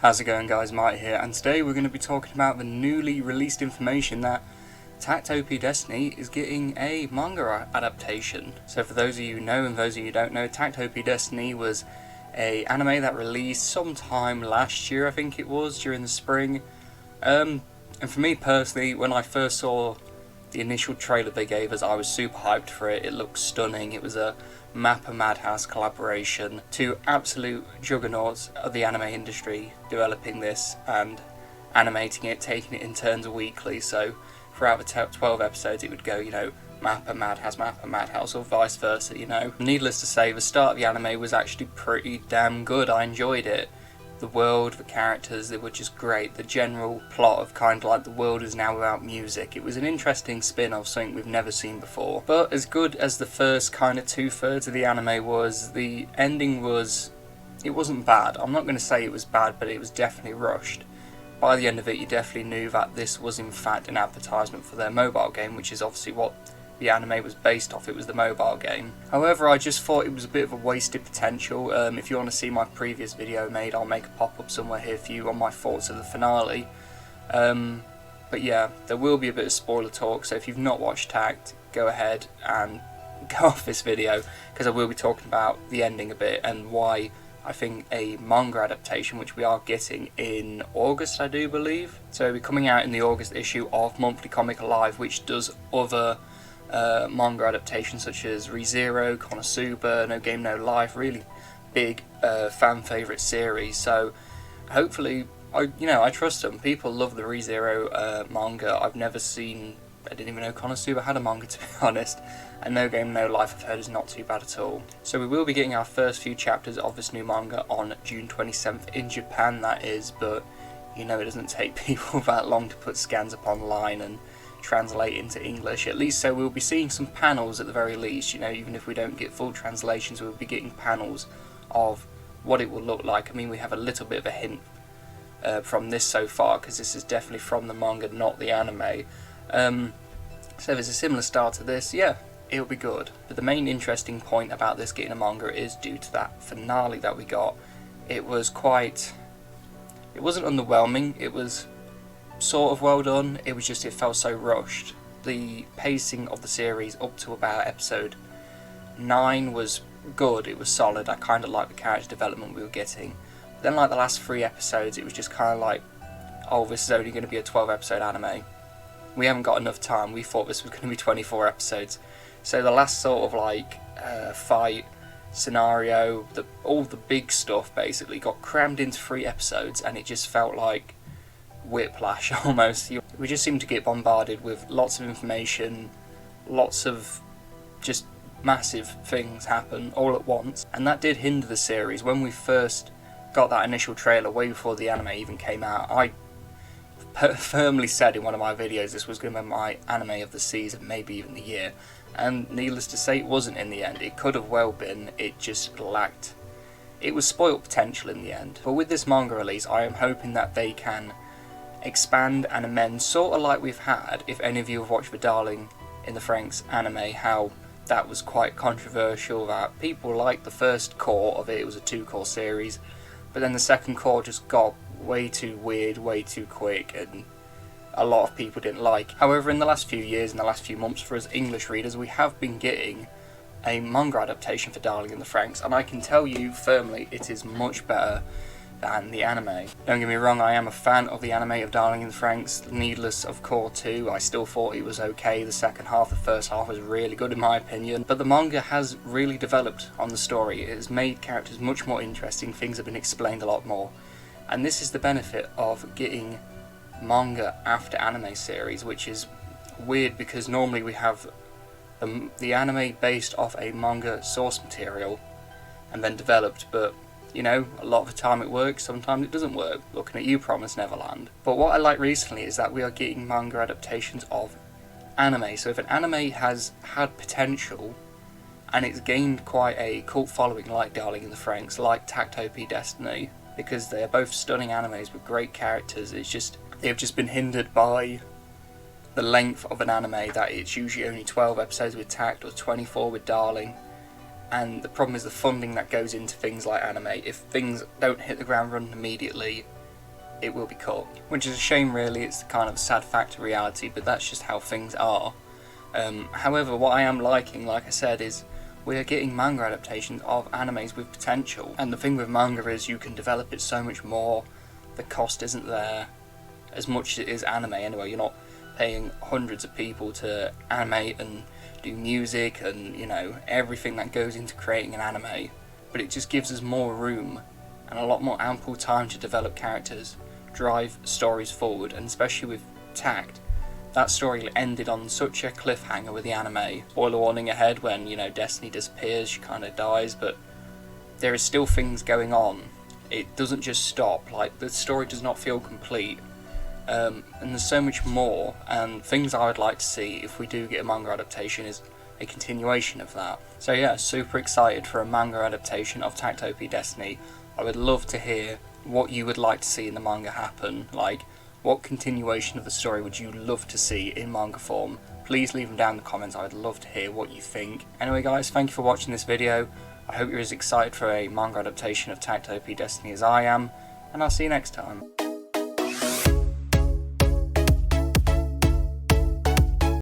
How's it going, guys? Mike here, and today we're going to be talking about the newly released information that Takt op.Destiny is getting a manga adaptation. So for those of you who know and those of you who don't know, Takt op.Destiny was a anime that released sometime last year, I think it was, during the spring. And for me personally, when I first saw the initial trailer they gave us, I was super hyped for it. It looked stunning. It was a Mappa Madhouse collaboration, two absolute juggernauts of the anime industry developing this and animating it, taking it in turns weekly. So throughout the 12 episodes it would go, Mappa Madhouse, or vice versa, Needless to say, the start of the anime was actually pretty damn good. I enjoyed it. The world, the characters, they were just great. The general plot of kind of like the world is now without music. It was an interesting spin of something we've never seen before. But as good as the first kind of 2/3 of the anime was, the ending it wasn't bad. I'm not going to say it was bad, but it was definitely rushed. By the end of it, you definitely knew that this was in fact an advertisement for their mobile game, which is obviously what the anime was based off. It was the mobile game. However, I just thought it was a bit of a wasted potential. If you want to see my previous video made, I'll make a pop-up somewhere here for you on my thoughts of the finale. But yeah, there will be a bit of spoiler talk, so if you've not watched Takt, go ahead and go off this video, because I will be talking about the ending a bit and why I think a manga adaptation, which we are getting in August, I do believe. So it'll be coming out in the August issue of Monthly Comic Alive, which does other manga adaptations such as ReZero, Konosuba, No Game No Life, really big fan favourite series. So hopefully, I trust them. People love the ReZero manga. I didn't even know Konosuba had a manga, to be honest. And No Game No Life, I've heard, is not too bad at all. So we will be getting our first few chapters of this new manga on June 27th in Japan, that is, but it doesn't take people that long to put scans up online and translate into English. At least, so we'll be seeing some panels at the very least. Even if we don't get full translations, we'll be getting panels of what it will look like. I mean, we have a little bit of a hint from this so far, because this is definitely from the manga, not the anime. So there's a similar style to this. Yeah, it'll be good. But the main interesting point about this getting a manga is due to that finale that we got. It wasn't underwhelming. It was sort of well done. It was just, it felt so rushed. The pacing of the series up to about episode 9 was good. It was solid. I kind of liked the character development we were getting. But then, like the last 3 episodes, it was just kind of like, oh, this is only going to be a 12 episode anime. We haven't got enough time. We thought this was going to be 24 episodes. So the last sort of like fight scenario, all the big stuff basically got crammed into 3 episodes, and it just felt like whiplash almost. We just seem to get bombarded with lots of information, lots of just massive things happen all at once, and that did hinder the series. When we first got that initial trailer, way before the anime even came out, I firmly said in one of my videos this was going to be my anime of the season, maybe even the year, and needless to say, it wasn't in the end. It could have well been. It just lacked. It was spoiled potential in the end. But with this manga release, I am hoping that they can expand and amend, sort of like we've had, if any of you have watched the Darling in the franxx anime, how that was quite controversial, that people liked the first core of it. It was a 2-core series, but then the second core just got way too weird, way too quick, and a lot of people didn't like. However, in the last few years, in the last few months, for us English readers, we have been getting a manga adaptation for Darling in the franxx, and I can tell you firmly it is much better than the anime. Don't get me wrong, I am a fan of the anime of Darling in the franxx, Needless of Core 2. I still thought it was okay. The second half, the first half was really good in my opinion, but the manga has really developed on the story. It has made characters much more interesting, things have been explained a lot more, and this is the benefit of getting manga after anime series, which is weird because normally we have the anime based off a manga source material and then developed, but a lot of the time it works, sometimes it doesn't work. Looking at you, Promised Neverland. But what I like recently is that we are getting manga adaptations of anime. So if an anime has had potential and it's gained quite a cult following, like Darling in the franxx, like Takt op.Destiny, because they are both stunning animes with great characters, they've just been hindered by the length of an anime, that it's usually only 12 episodes with Takt or 24 with Darling. And the problem is the funding that goes into things like anime. If things don't hit the ground running immediately, it will be cut. Which is a shame really, it's kind of a sad fact of reality, but that's just how things are. However, what I am liking, like I said, is we are getting manga adaptations of animes with potential. And the thing with manga is you can develop it so much more, the cost isn't there as much as it is anime anyway. You're not paying hundreds of people to animate and do music and, you know, everything that goes into creating an anime, but it just gives us more room and a lot more ample time to develop characters, drive stories forward. And especially with Takt, that story ended on such a cliffhanger with the anime. Spoiler warning ahead, when, you know, Destiny disappears, she kind of dies, but there is still things going on. It doesn't just stop, like, the story does not feel complete. And there's so much more, and things I would like to see if we do get a manga adaptation is a continuation of that. So yeah, super excited for a manga adaptation of Takt OP Destiny. I would love to hear what you would like to see in the manga happen. Like, what continuation of the story would you love to see in manga form? Please leave them down in the comments, I would love to hear what you think. Anyway guys, thank you for watching this video. I hope you're as excited for a manga adaptation of Takt OP Destiny as I am, and I'll see you next time.